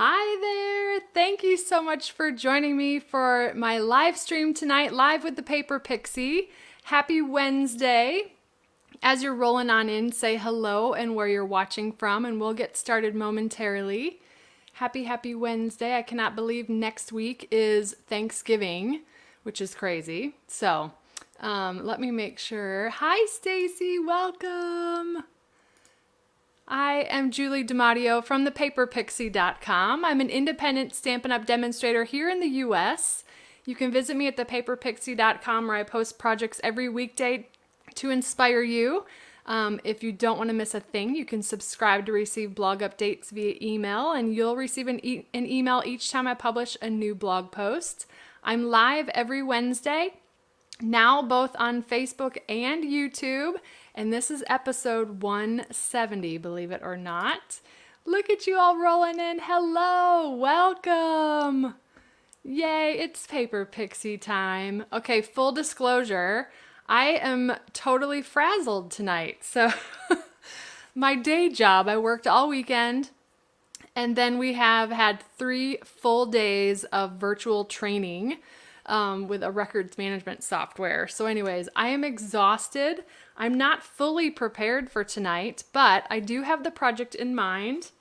Hi there! Thank you so much for joining me for my live stream tonight, live with the Paper Pixie. Happy Wednesday. As you're rolling on in, say hello and where you're watching from, and we'll get started momentarily. Happy Wednesday. I cannot believe next week is Thanksgiving, which is crazy. So, let me make sure. Hi, Stacy. Welcome. I am Julie DiMatteo from thepaperpixie.com. I'm an independent Stampin' Up! Demonstrator here in the U.S. You can visit me at thepaperpixie.com where I post projects every weekday to inspire you. If you don't want to miss a thing, you can subscribe to receive blog updates via email, and you'll receive an email each time I publish a new blog post. I'm live every Wednesday, now both on Facebook and YouTube. And this is episode 170, believe it or not. Look at you all rolling in. Hello, welcome. Yay, it's Paper Pixie time. Okay, full disclosure, I am totally frazzled tonight. So my day job, I worked all weekend, and then we have had 3 full days of virtual training with a records management software. So anyways, I am exhausted. I'm not fully prepared for tonight, but I do have the project in mind.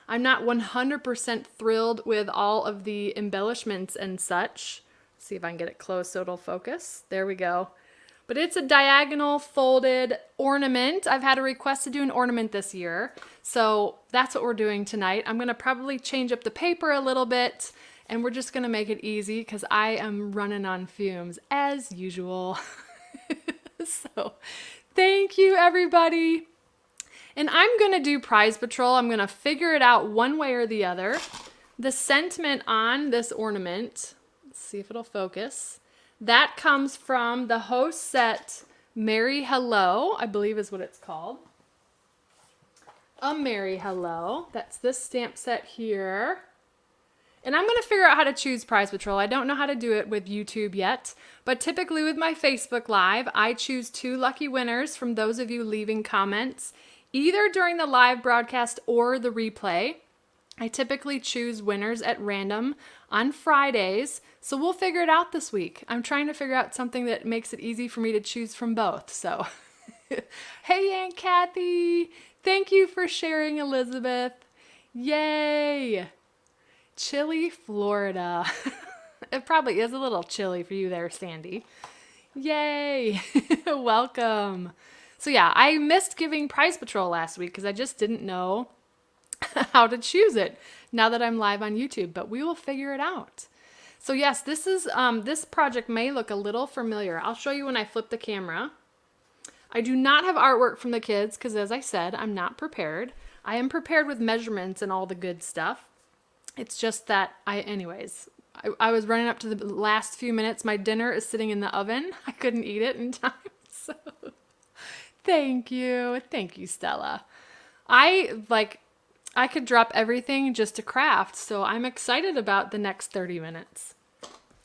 I'm not 100% thrilled with all of the embellishments and such. Let's see if I can get it close so it'll focus. There we go. But it's a diagonal folded ornament. I've had a request to do an ornament this year, so that's what we're doing tonight. I'm gonna probably change up the paper a little bit, and we're just gonna make it easy because I am running on fumes as usual. So thank you, everybody. And I'm going to do Prize Patrol. I'm going to figure it out one way or the other. The sentiment on this ornament, let's see if it'll focus. That comes from the host set Merry Hello, I believe is what it's called. A Merry Hello. That's this stamp set here. And I'm going to figure out how to choose Prize Patrol. I don't know how to do it with YouTube yet, but typically with my Facebook Live, I choose 2 lucky winners from those of you leaving comments, either during the live broadcast or the replay. I typically choose winners at random on Fridays, so we'll figure it out this week. I'm trying to figure out something that makes it easy for me to choose from both, so. Hey, Aunt Kathy. Thank you for sharing, Elizabeth. Yay. Chilly, Florida. It probably is a little chilly for you there, Sandy. Yay! Welcome. So yeah, I missed giving Prize Patrol last week because I just didn't know how to choose it now that I'm live on YouTube, but we will figure it out. So yes, this is this project may look a little familiar. I'll show you when I flip the camera. I do not have artwork from the kids because, as I said, I'm not prepared. I am prepared with measurements and all the good stuff. It's just that I was running up to the last few minutes. My dinner is sitting in the oven. I couldn't eat it in time. So thank you. Thank you, Stella. I could drop everything just to craft. So I'm excited about the next 30 minutes.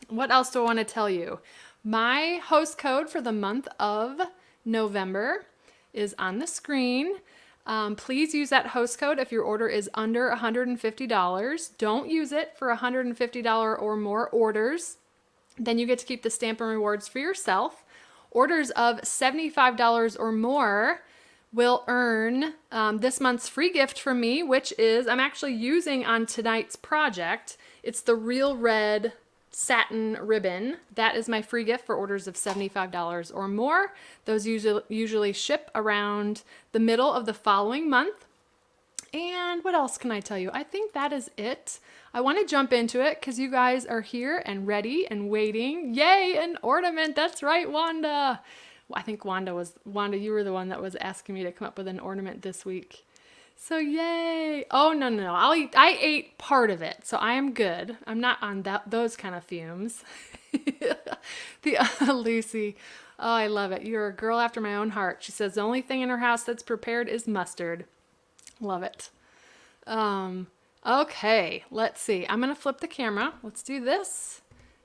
What else do I want to tell you? My host code for the month of November is on the screen. Please use that host code if your order is under $150. Don't use it for $150 or more orders. Then you get to keep the Stampin' Rewards for yourself. Orders of $75 or more will earn this month's free gift from me, which is I'm actually using on tonight's project. It's the Real Red satin ribbon. That is my free gift for orders of $75 or more. Those usually ship around the middle of the following month. And what else can I tell you? I think that is it. I want to jump into it because you guys are here and ready and waiting. Yay, an ornament. That's right, Wanda. I think Wanda, you were the one that was asking me to come up with an ornament this week. So yay. Oh, no. I ate part of it, so I am good. I'm not on those kind of fumes. Lucy. Oh, I love it. You're a girl after my own heart. She says the only thing in her house that's prepared is mustard. Love it. Okay, let's see. I'm going to flip the camera. Let's do this.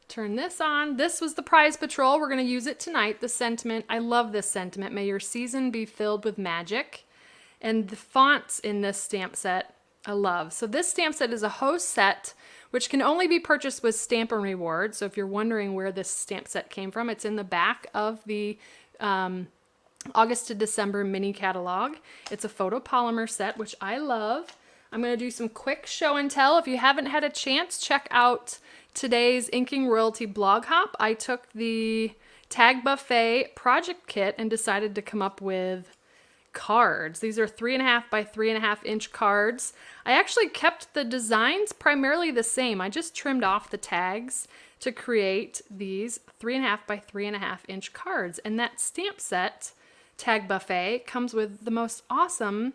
Turn this on. This was the Prize Patrol. We're going to use it tonight. The sentiment. I love this sentiment. May your season be filled with magic. And the fonts in this stamp set I love. So this stamp set is a host set, which can only be purchased with Stamp and Reward. So if you're wondering where this stamp set came from, it's in the back of the August to December mini catalog. It's a photopolymer set, which I love. I'm going to do some quick show and tell. If you haven't had a chance, check out today's Inking Royalty blog hop. I took the Tag Buffet project kit and decided to come up with cards. These are 3.5 by 3.5 inch cards. I actually kept the designs primarily the same. I just trimmed off the tags to create these 3.5 by 3.5 inch cards. And that stamp set, Tag Buffet, comes with the most awesome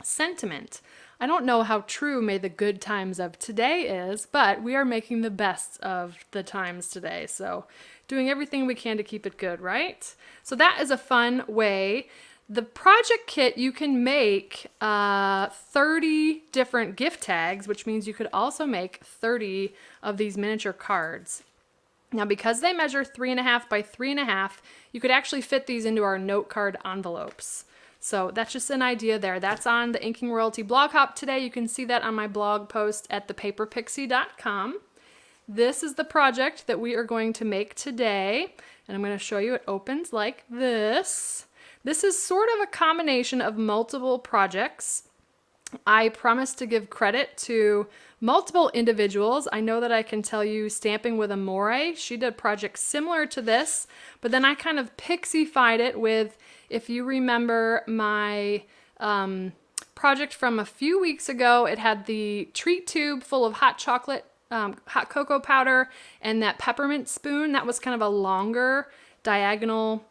sentiment. I don't know how true May the Good Times of Today is, but we are making the best of the times today. So doing everything we can to keep it good, right? So that is a fun way. The project kit, you can make 30 different gift tags, which means you could also make 30 of these miniature cards. Now, because they measure 3.5 by 3.5, you could actually fit these into our note card envelopes. So that's just an idea there. That's on the Inking Royalty blog hop today. You can see that on my blog post at thepaperpixie.com. This is the project that we are going to make today, and I'm going to show you. It opens like this. This is sort of a combination of multiple projects. I promise to give credit to multiple individuals. I know that I can tell you Stamping with Amore, she did projects similar to this, but then I kind of pixified it with, if you remember my project from a few weeks ago, it had the treat tube full of hot chocolate, hot cocoa powder, and that peppermint spoon. That was kind of a longer diagonal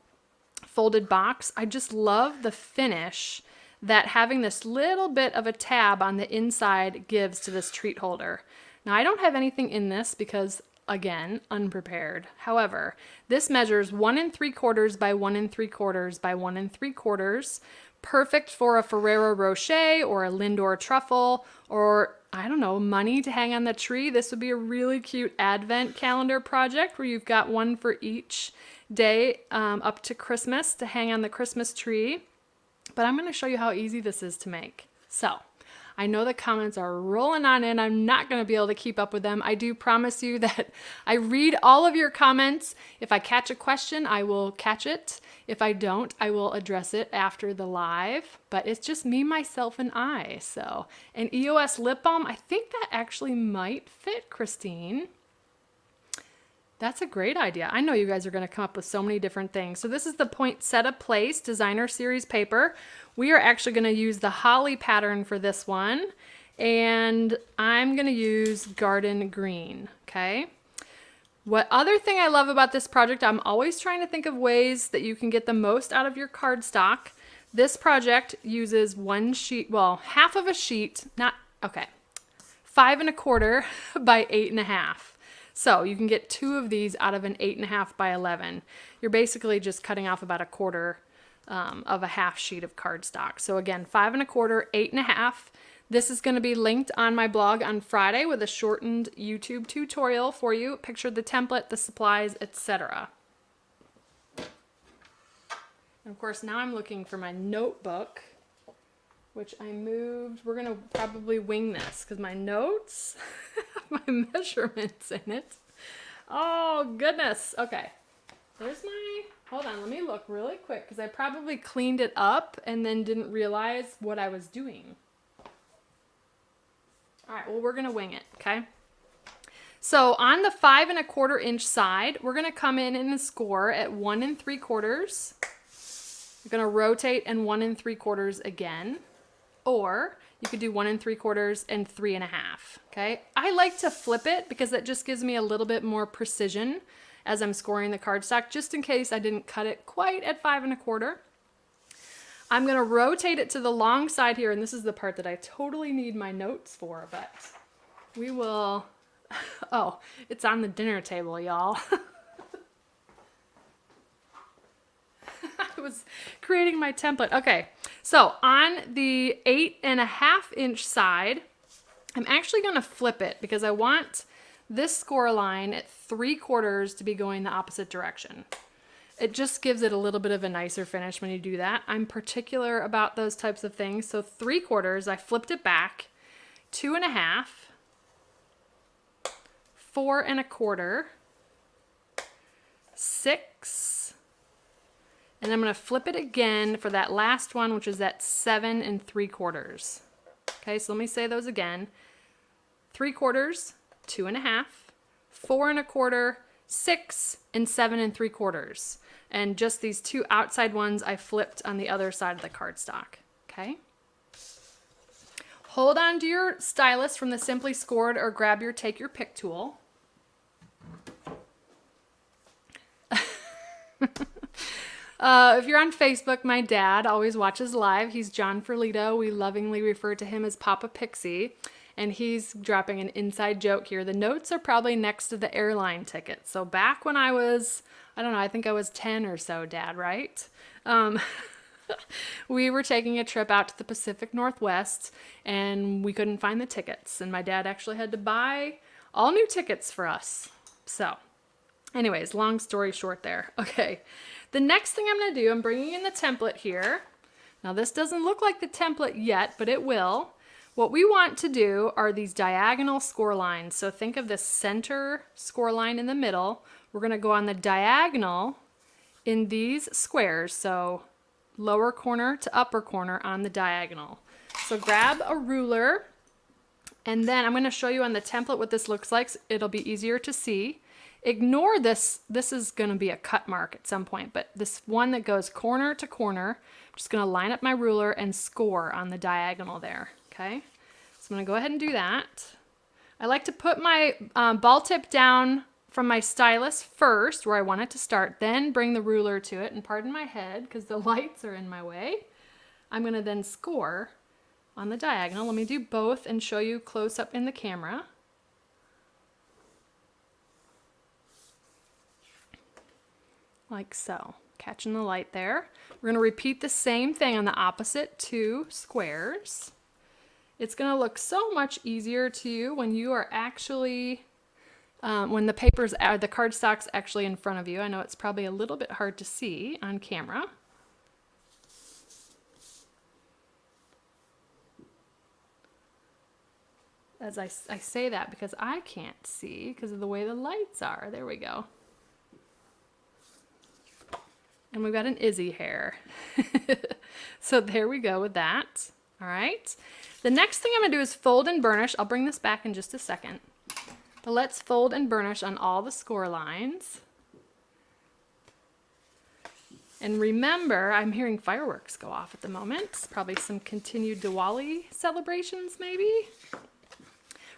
folded box. I just love the finish that having this little bit of a tab on the inside gives to this treat holder. Now, I don't have anything in this because, again, unprepared. However, this measures 1 3/4 by 1 3/4 by 1 3/4. Perfect for a Ferrero Rocher or a Lindor truffle, or I don't know, money to hang on the tree. This would be a really cute advent calendar project where you've got one for each day up to Christmas to hang on the Christmas tree. But I'm going to show you how easy this is to make. So I know the comments are rolling on in. I'm not going to be able to keep up with them. I do promise you that I read all of your comments. If I catch a question, I will catch it. If I don't, I will address it after the live. But it's just me, myself, and I. So an EOS lip balm, I think that actually might fit, Christine. That's a great idea. I know you guys are going to come up with so many different things. So this is the Poinsettia Place Designer Series paper. We are actually going to use the holly pattern for this one. And I'm going to use garden green, okay? What other thing I love about this project, I'm always trying to think of ways that you can get the most out of your cardstock. This project uses one sheet, well, half of a sheet, 5 1/4 by 8 1/2. So you can get 2 of these out of an 8 1/2 by 11. You're basically just cutting off about 1/4 of a half sheet of cardstock. So again, 5 1/4, 8 1/2. This is going to be linked on my blog on Friday with a shortened YouTube tutorial for you. Picture the template, the supplies, etc. And of course, now I'm looking for my notebook, which I moved. We're going to probably wing this because my notes have my measurements in it. Oh, goodness. Okay. There's my, hold on, let me look really quick because I probably cleaned it up and then didn't realize what I was doing. All right, well, we're going to wing it, okay? So on the 5 1/4 inch side, we're going to come in and score at 1 3/4. You're going to rotate and 1 3/4 again. Or you could do 1 3/4 and 3 1/2, okay? I like to flip it because that just gives me a little bit more precision as I'm scoring the cardstock, just in case I didn't cut it quite at 5 1/4. I'm going to rotate it to the long side here, and this is the part that I totally need my notes for, but we will... Oh, it's on the dinner table, y'all. I was creating my template. Okay, so on the 8 1/2 inch side, I'm actually going to flip it because I want this score line at 3/4 to be going the opposite direction. It just gives it a little bit of a nicer finish when you do that. I'm particular about those types of things. So 3/4, I flipped it back. 2.5, 4.25, 6, and I'm going to flip it again for that last one, which is that 7.75. Okay, so let me say those again. 3/4, 2.5, 4.25, 6, and 7.75. And just these two outside ones I flipped on the other side of the cardstock. Okay. Hold on to your stylus from the Simply Scored or grab your Take Your Pick tool. If you're on Facebook, my dad always watches live. He's John Ferlito. We lovingly refer to him as Papa Pixie. And he's dropping an inside joke here. The notes are probably next to the airline ticket. So back when I was, I don't know, I think I was 10 or so, Dad, right? We were taking a trip out to the Pacific Northwest and we couldn't find the tickets. And my dad actually had to buy all new tickets for us. So anyways, long story short there. Okay, the next thing I'm going to do, I'm bringing in the template here. Now this doesn't look like the template yet, but it will. What we want to do are these diagonal score lines. So think of the center score line in the middle. We're going to go on the diagonal in these squares. So lower corner to upper corner on the diagonal. So grab a ruler, and then I'm going to show you on the template what this looks like. It'll be easier to see. Ignore this. This is going to be a cut mark at some point, but this one that goes corner to corner, I'm just going to line up my ruler and score on the diagonal there. Okay, so I'm going to go ahead and do that. I like to put my ball tip down from my stylus first where I want it to start, then bring the ruler to it, and pardon my head because the lights are in my way. I'm going to then score on the diagonal. Let me do both and show you close up in the camera. Like so. Catching the light there. We're going to repeat the same thing on the opposite two squares. It's going to look so much easier to you when you are actually, when the the cardstock's actually in front of you. I know it's probably a little bit hard to see on camera. As I say that because I can't see because of the way the lights are. There we go. And we've got an Izzy hair. So there we go with that. All right. The next thing I'm going to do is fold and burnish. I'll bring this back in just a second. But let's fold and burnish on all the score lines. And remember, I'm hearing fireworks go off at the moment. Probably some continued Diwali celebrations maybe.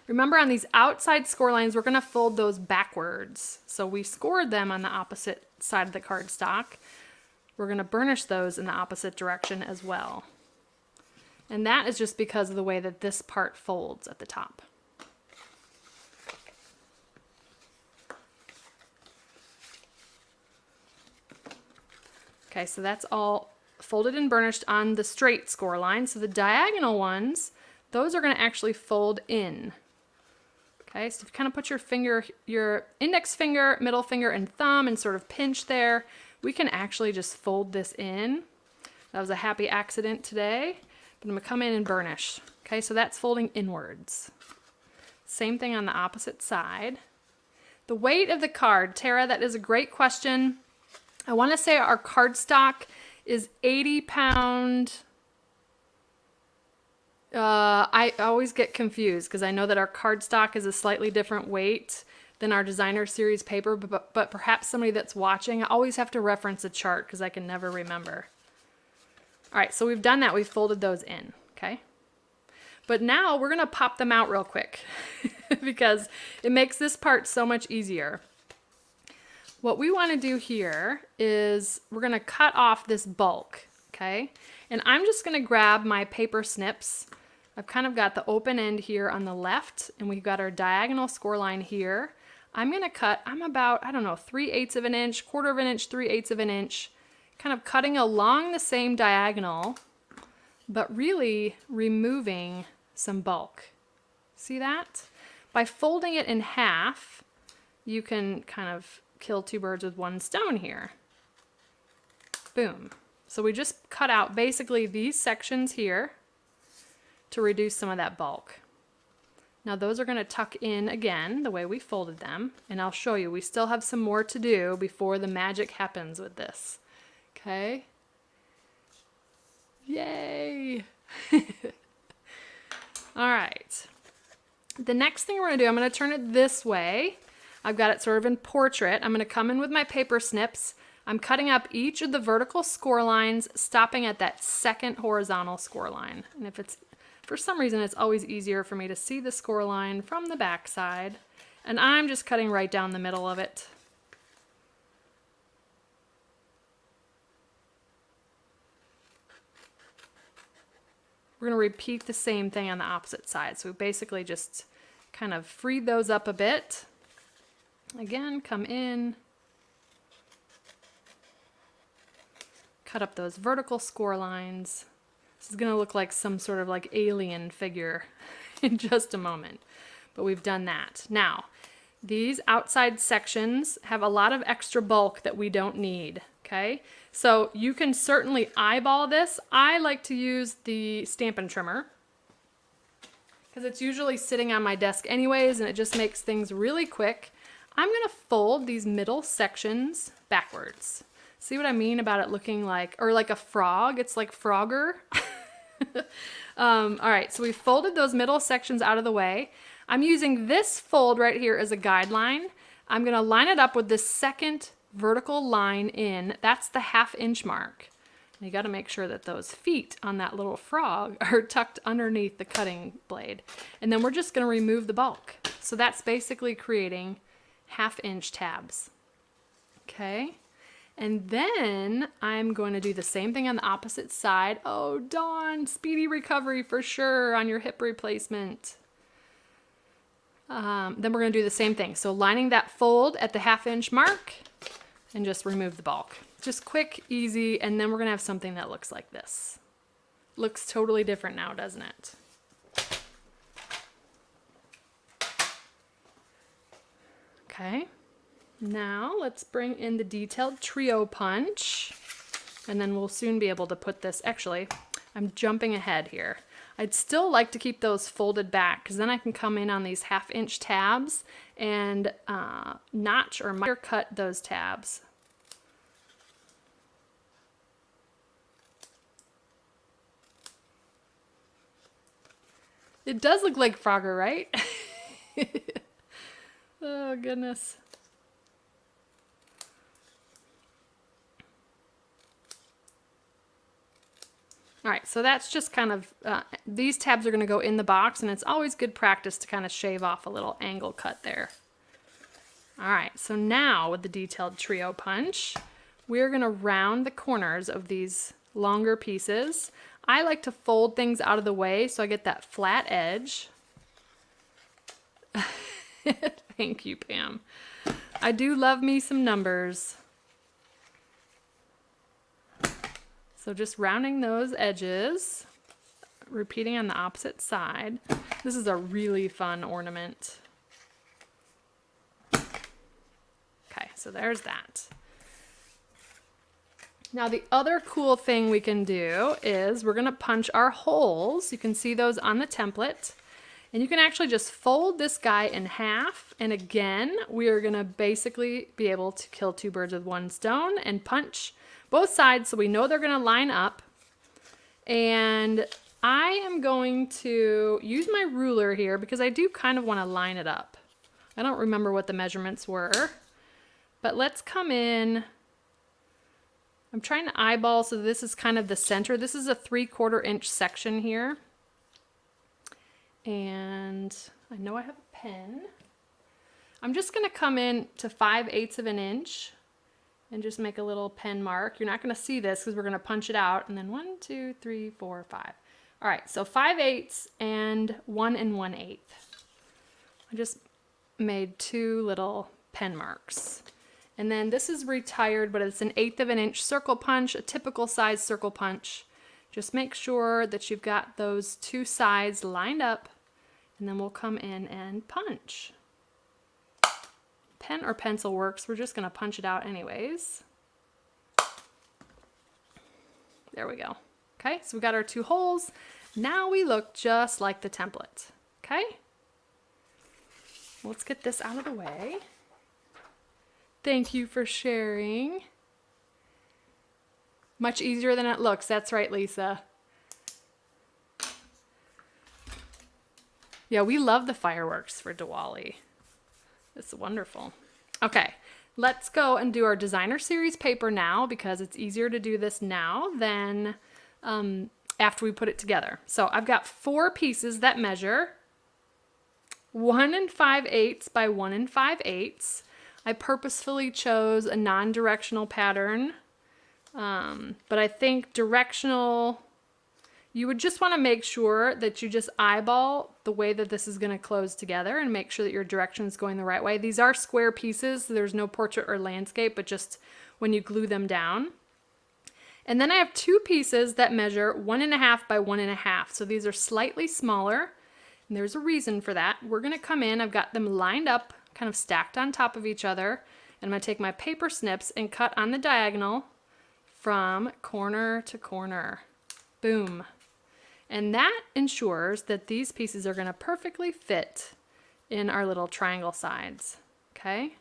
Remember, on these outside score lines, we're going to fold those backwards. So we scored them on the opposite side of the cardstock. We're going to burnish those in the opposite direction as well. And that is just because of the way that this part folds at the top. Okay, so that's all folded and burnished on the straight score line. So the diagonal ones, those are going to actually fold in. Okay, so if you kind of put your finger, your index finger, middle finger, and thumb and sort of pinch there, we can actually just fold this in. That was a happy accident today, but I'm going to come in and burnish. Okay, so that's folding inwards. Same thing on the opposite side. The weight of the card, Tara, that is a great question. I want to say our cardstock is 80-pound. I always get confused because I know that our cardstock is a slightly different weight than our designer series paper, but perhaps somebody that's watching, I always have to reference a chart because I can never remember. All right, so we've done that. We've folded those in, okay? But now we're going to pop them out real quick because it makes this part so much easier. What we want to do here is we're going to cut off this bulk, okay? And I'm just going to grab my paper snips. I've kind of got the open end here on the left, and we've got our diagonal score line here. I'm going to cut, I'm about, I don't know, 3/8 of an inch, 1/4 of an inch, 3/8 of an inch, kind of cutting along the same diagonal, but really removing some bulk. See that? By folding it in half, you can kind of kill two birds with one stone here. Boom. So we just cut out basically these sections here to reduce some of that bulk. Now those are going to tuck in again the way we folded them, and I'll show you. We still have some more to do before the magic happens with this. Okay? Yay! All right. The next thing we're going to do, I'm going to turn it this way. I've got it sort of in portrait. I'm going to come in with my paper snips. I'm cutting up each of the vertical score lines, stopping at that second horizontal score line. And if it's, for some reason, it's always easier for me to see the score line from the back side. And I'm just cutting right down the middle of it. We're going to repeat the same thing on the opposite side. So we basically just kind of freed those up a bit. Again, come in, cut up those vertical score lines. This is going to look like some sort of like alien figure in just a moment, but we've done that. Now, these outside sections have a lot of extra bulk that we don't need, okay? So you can certainly eyeball this. I like to use the Stampin' Trimmer because it's usually sitting on my desk anyways, and it just makes things really quick. I'm going to fold these middle sections backwards. See what I mean about it looking like, or like a frog? It's like Frogger. All right, so we folded those middle sections out of the way. I'm using this fold right here as a guideline. I'm going to line it up with this second vertical line in. That's the 1/2 inch mark. You got to make sure that those feet on that little frog are tucked underneath the cutting blade. And then we're just going to remove the bulk. So that's basically creating 1/2 inch tabs. Okay. And then I'm going to do the same thing on the opposite side. Oh, Dawn, speedy recovery for sure on your hip replacement. Then we're going to do the same thing. So lining that fold at the 1/2 inch mark and just remove the bulk. Just quick, easy, and then we're going to have something that looks like this. Looks totally different now, doesn't it? Okay. Now let's bring in the detailed trio punch, and then we'll soon be able to put this. Actually, I'm jumping ahead here. I'd still like to keep those folded back because then I can come in on these 1/2 inch tabs and notch or miter cut those tabs. It does look like Frogger, right? Oh, goodness. All right, so that's just kind of, these tabs are going to go in the box, and it's always good practice to kind of shave off a little angle cut there. All right, so now with the detailed trio punch, we're going to round the corners of these longer pieces. I like to fold things out of the way so I get that flat edge. Thank you, Pam. I do love me some numbers. So just rounding those edges, repeating on the opposite side. This is a really fun ornament. Okay, so there's that. Now the other cool thing we can do is we're going to punch our holes. You can see those on the template. And you can actually just fold this guy in half. And again, we are going to basically be able to kill 2 birds with 1 stone and punch both sides so we know they're going to line up. And I am going to use my ruler here because I do kind of want to line it up. I don't remember what the measurements were, but let's come in. I'm trying to eyeball, so this is kind of the center. This is a 3/4 inch section here. And I know I have a pen. I'm just going to come in to 5/8 of an inch and just make a little pen mark. You're not going to see this because we're going to punch it out. And then 1, 2, 3, 4, 5. All right, so 5/8 and 1 1/8. I just made 2 little pen marks. And then this is retired, but it's an 1/8 of an inch circle punch, a typical size circle punch. Just make sure that you've got those 2 sides lined up, and then we'll come in and punch. Pen or pencil works. We're just going to punch it out anyways. There we go. Okay, so we got our 2 holes. Now we look just like the template. Okay? Let's get this out of the way. Thank you for sharing. Much easier than it looks. That's right, Lisa. Yeah, we love the fireworks for Diwali. It's wonderful. Okay, let's go and do our designer series paper now because it's easier to do this now than after we put it together. So I've got 4 pieces that measure 1 5/8 by 1 5/8. I purposefully chose a non-directional pattern, but I think directional, you would just want to make sure that you just eyeball the way that this is going to close together and make sure that your direction is going the right way. These are square pieces, so there's no portrait or landscape, but just when you glue them down. And then I have 2 pieces that measure 1 1/2 by 1 1/2. So these are slightly smaller, and there's a reason for that. We're going to come in, I've got them lined up, kind of stacked on top of each other, and I'm going to take my paper snips and cut on the diagonal from corner to corner. Boom. And that ensures that these pieces are going to perfectly fit in our little triangle sides. Okay?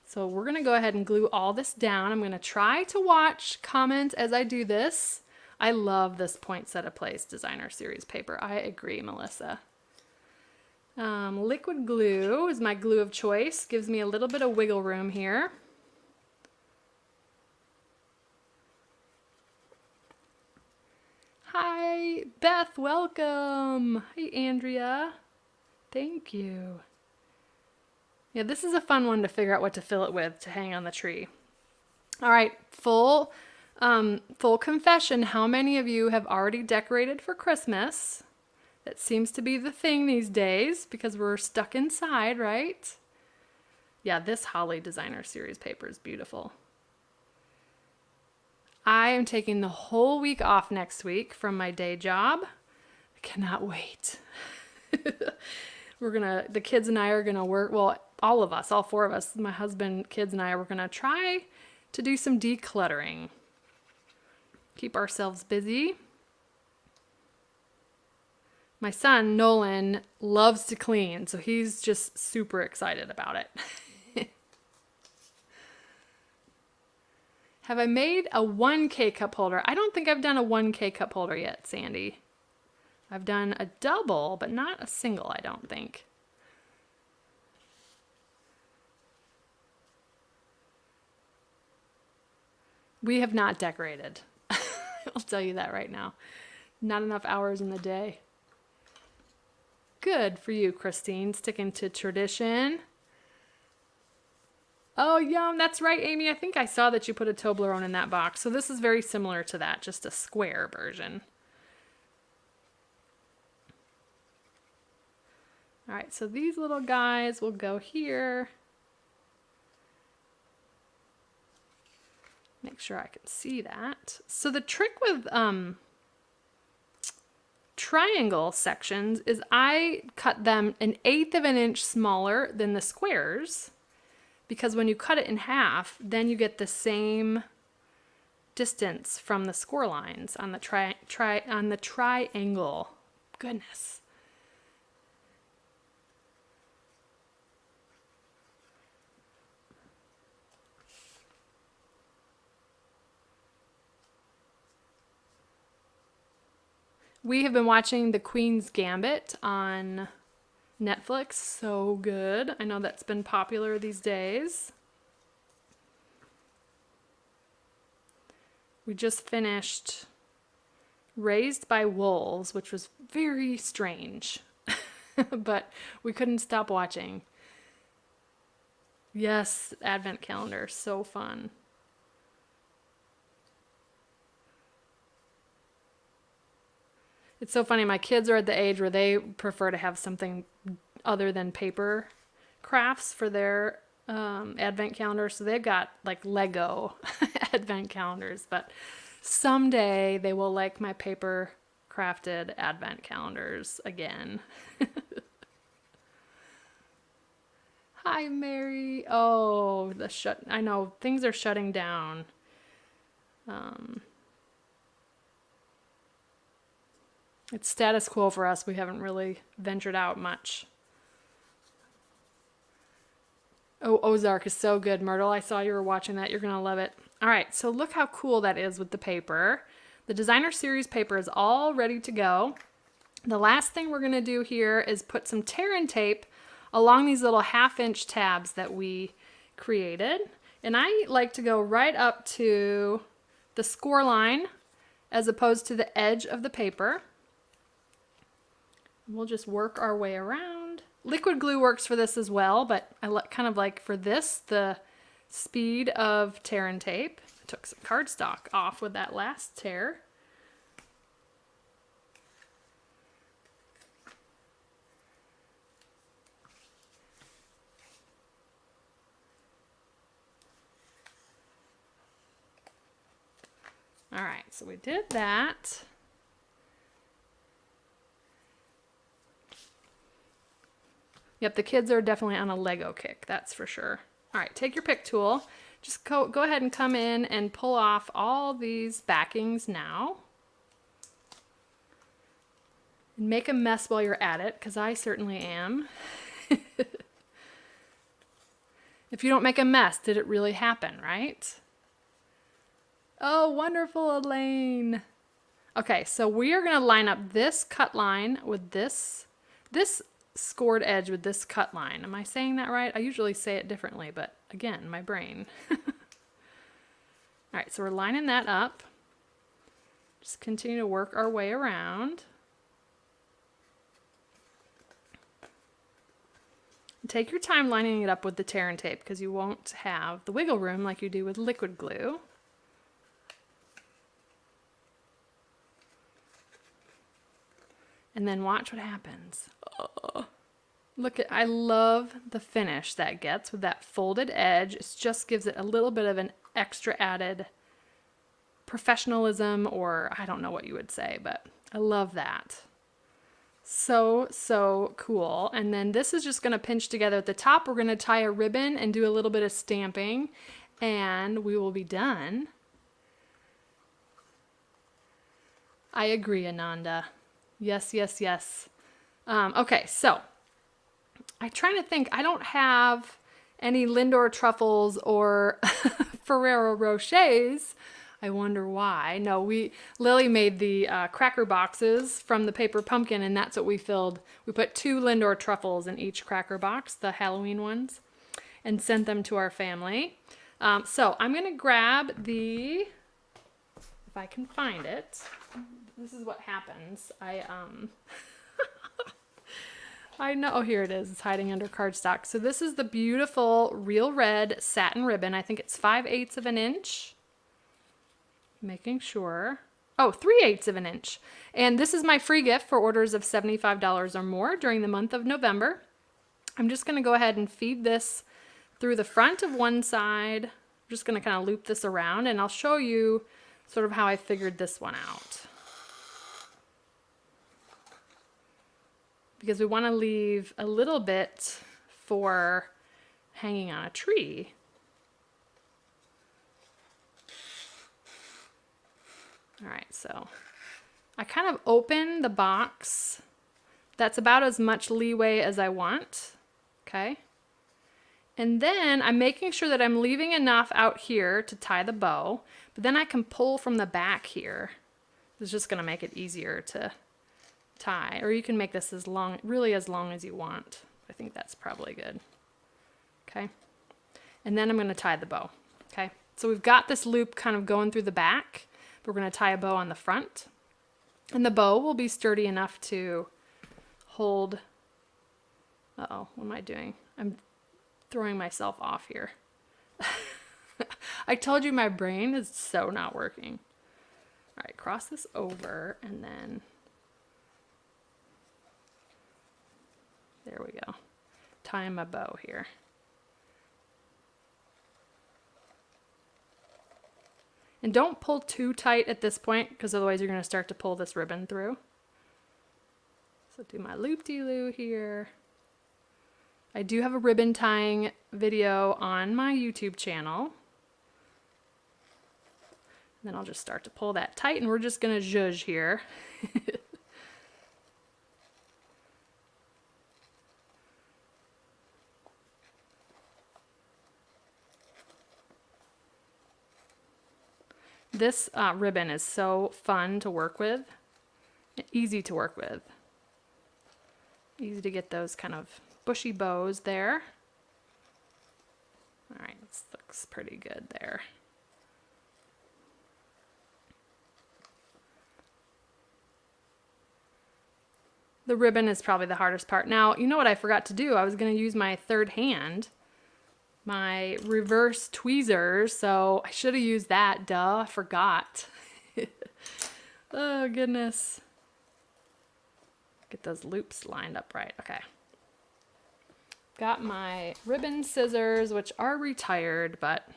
So we're going to go ahead and glue all this down. I'm going to try to watch comments as I do this. I love this Poinsettia Place designer series paper. I agree, Melissa. Liquid glue is my glue of choice. Gives me a little bit of wiggle room here. Hi, Beth, welcome. Hey, Andrea. Thank you. Yeah, this is a fun one to figure out what to fill it with to hang on the tree. All right, full confession. How many of you have already decorated for Christmas? That seems to be the thing these days because we're stuck inside, right? Yeah, this Holly designer series paper is beautiful. I am taking the whole week off next week from my day job. I cannot wait. The kids and I are gonna work, well, all of us, all 4 of us, my husband, kids, and I, we're gonna try to do some decluttering. Keep ourselves busy. My son, Nolan, loves to clean, so he's just super excited about it. Have I made a 1 K-cup holder? I don't think I've done a 1 K-cup holder yet, Sandy. I've done a double, but not a single, I don't think. We have not decorated. I'll tell you that right now. Not enough hours in the day. Good for you, Christine, sticking to tradition. Oh, yum, that's right, Amy. I think I saw that you put a Toblerone in that box. So this is very similar to that, just a square version. All right, so these little guys will go here. Make sure I can see that. So the trick with triangle sections is I cut them 1/8 of an inch smaller than the squares, because when you cut it in half, then you get the same distance from the score lines on the triangle. Goodness. We have been watching The Queen's Gambit on Netflix. So good. I know that's been popular these days. We just finished Raised by Wolves, which was very strange, but we couldn't stop watching. Yes, Advent calendar, so fun. It's so funny. My kids are at the age where they prefer to have something other than paper crafts for their advent calendar. So they've got like Lego advent calendars, but someday they will like my paper crafted advent calendars again. Hi, Mary. Oh, I know things are shutting down. It's status quo for us. We haven't really ventured out much. Oh, Ozark is so good, Myrtle. I saw you were watching that. You're going to love it. All right, so look how cool that is with the paper. The designer series paper is all ready to go. The last thing we're going to do here is put some tear and tape along these little 1/2-inch tabs that we created. And I like to go right up to the score line as opposed to the edge of the paper. We'll just work our way around. Liquid glue works for this as well, but I kind of like for this the speed of tear and tape. I took some cardstock off with that last tear. All right, so we did that. Yep, the kids are definitely on a Lego kick, that's for sure. All right, take your pick tool. Just go ahead and come in and pull off all these backings now. And make a mess while you're at it, because I certainly am. If you don't make a mess, did it really happen, right? Oh, wonderful, Elaine. Okay, so we are going to line up this cut line with this scored edge with this cut line. Am I saying that right? I usually say it differently, but again, my brain. All right, so we're lining that up. Just continue to work our way around. Take your time lining it up with the tear and tape because you won't have the wiggle room like you do with liquid glue. And then watch what happens. Oh, look at, I love the finish that gets with that folded edge. It just gives it a little bit of an extra added professionalism, or I don't know what you would say, but I love that. So, so cool. And then this is just going to pinch together at the top. We're going to tie a ribbon and do a little bit of stamping, and we will be done. I agree, Ananda. Yes, yes, yes. Okay, so I'm trying to think. I don't have any Lindor truffles or Ferrero Rochers. I wonder why. No, Lily made the cracker boxes from the paper pumpkin, and that's what we filled. We put 2 Lindor truffles in each cracker box, the Halloween ones, and sent them to our family. So I'm going to grab if I can find it. This is what happens. I know, oh, here it is. It's hiding under cardstock. So this is the beautiful real red satin ribbon. I think it's 5/8 of an inch. Making sure. Oh, 3/8 of an inch. And this is my free gift for orders of $75 or more during the month of November. I'm just going to go ahead and feed this through the front of one side. I'm just going to kind of loop this around, and I'll show you sort of how I figured this one out. Because we want to leave a little bit for hanging on a tree. All right, so I kind of open the box. That's about as much leeway as I want, okay? And then I'm making sure that I'm leaving enough out here to tie the bow, but then I can pull from the back here. It's just gonna make it easier to tie, or you can make this as long, really as long as you want. I think that's probably good, okay? And then I'm gonna tie the bow, okay? So we've got this loop kind of going through the back. We're going to tie a bow on the front, and the bow will be sturdy enough to hold. Uh-oh, what am I doing? I'm throwing myself off here. I told you my brain is so not working. All right, cross this over, and then there we go. Tie my bow here. And don't pull too tight at this point, because otherwise you're going to start to pull this ribbon through. So do my loop-de-loo here. I do have a ribbon tying video on my YouTube channel. And then I'll just start to pull that tight, and we're just going to zhuzh here. This ribbon is so fun to work with, easy to work with. Easy to get those kind of bushy bows there. All right, this looks pretty good there. The ribbon is probably the hardest part. Now, you know what I forgot to do? I was going to use my third hand, my reverse tweezers, so I should have used that, duh, I forgot. Oh, goodness. Get those loops lined up right, okay. Got my ribbon scissors, which are retired, but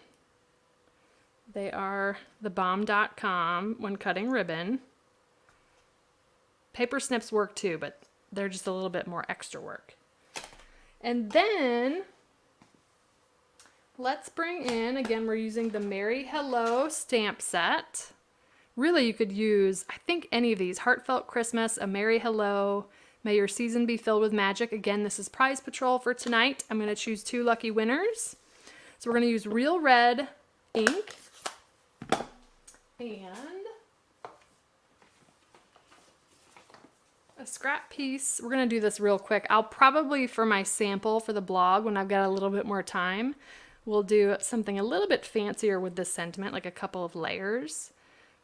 they are thebomb.com when cutting ribbon. Paper snips work too, but they're just a little bit more extra work. And then let's bring in, again, we're using the Merry Hello stamp set. Really, you could use, I think, any of these. Heartfelt Christmas, a Merry Hello, May Your Season Be Filled with Magic. Again, this is Prize Patrol for tonight. I'm going to choose 2 lucky winners. So we're going to use Real Red ink and a scrap piece. We're going to do this real quick. I'll probably, for my sample for the blog, when I've got a little bit more time, we'll do something a little bit fancier with this sentiment, like a couple of layers.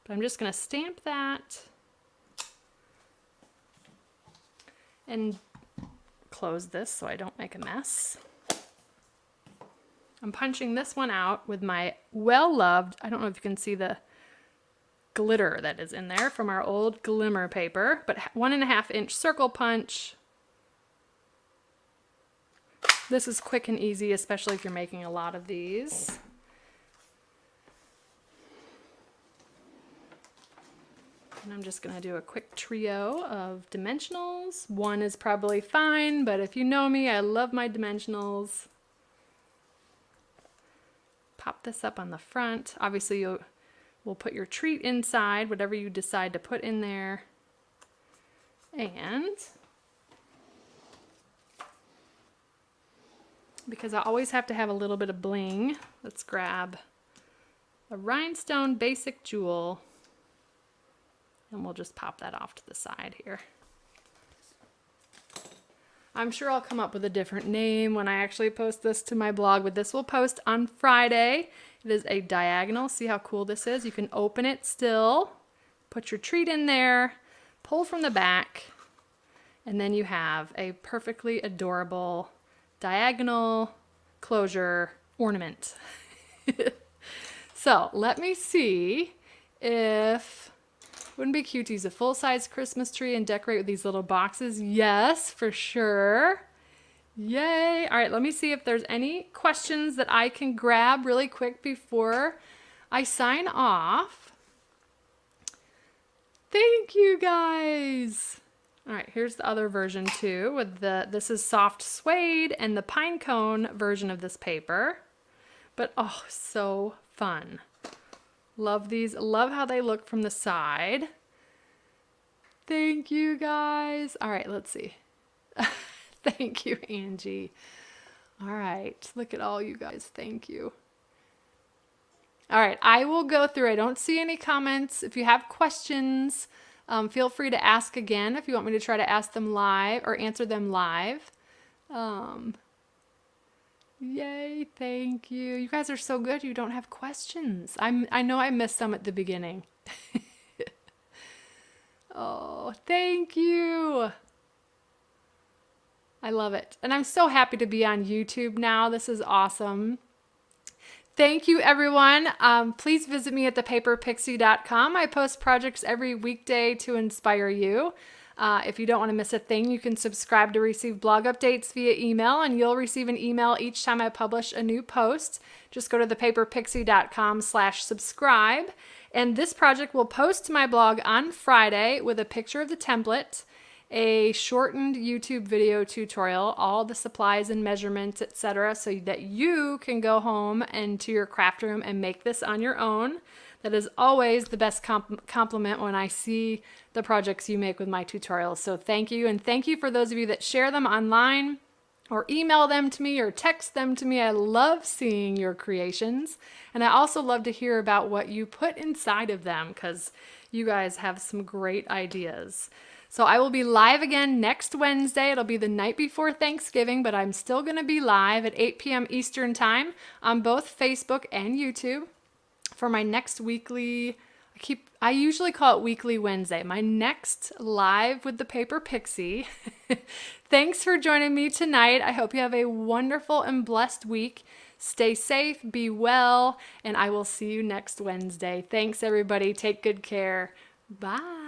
But I'm just going to stamp that and close this so I don't make a mess. I'm punching this one out with my well-loved, I don't know if you can see the glitter that is in there from our old glimmer paper, but 1.5 inch circle punch. This is quick and easy, especially if you're making a lot of these. And I'm just going to do a quick trio of dimensionals. 1 is probably fine, but if you know me, I love my dimensionals. Pop this up on the front. Obviously, we'll put your treat inside, whatever you decide to put in there. And because I always have to have a little bit of bling, let's grab a rhinestone basic jewel. And we'll just pop that off to the side here. I'm sure I'll come up with a different name when I actually post this to my blog, but this will post on Friday. It is a diagonal. See how cool this is? You can open it still, put your treat in there, pull from the back, and then you have a perfectly adorable diagonal closure ornament. So let me see if... Wouldn't it be cute to use a full-size Christmas tree and decorate with these little boxes? Yes, for sure. Yay. All right, let me see if there's any questions that I can grab really quick before I sign off. Thank you, guys. All right, here's the other version too with this is soft suede and the pine cone version of this paper. But oh, so fun. Love these. Love how they look from the side. Thank you, guys. All right, let's see. Thank you, Angie. All right, look at all you guys. Thank you. All right, I will go through. I don't see any comments. If you have questions, feel free to ask again if you want me to try to ask them live or answer them live. Yay, thank you. You guys are so good. You don't have questions. I know I missed some at the beginning. Oh, thank you. I love it. And I'm so happy to be on YouTube now. This is awesome. Thank you, everyone. Please visit me at thepaperpixie.com. I post projects every weekday to inspire you. If you don't want to miss a thing, you can subscribe to receive blog updates via email, and you'll receive an email each time I publish a new post. Just go to thepaperpixie.com/subscribe. And this project will post to my blog on Friday with a picture of the template, a shortened YouTube video tutorial, all the supplies and measurements, etc., so that you can go home and to your craft room and make this on your own. That is always the best compliment when I see the projects you make with my tutorials. So thank you, and thank you for those of you that share them online or email them to me or text them to me. I love seeing your creations. And I also love to hear about what you put inside of them because you guys have some great ideas. So I will be live again next Wednesday. It'll be the night before Thanksgiving, but I'm still going to be live at 8 p.m. Eastern Time on both Facebook and YouTube for my next weekly, I usually call it Weekly Wednesday, my next Live with the Paper Pixie. Thanks for joining me tonight. I hope you have a wonderful and blessed week. Stay safe, be well, and I will see you next Wednesday. Thanks, everybody. Take good care. Bye.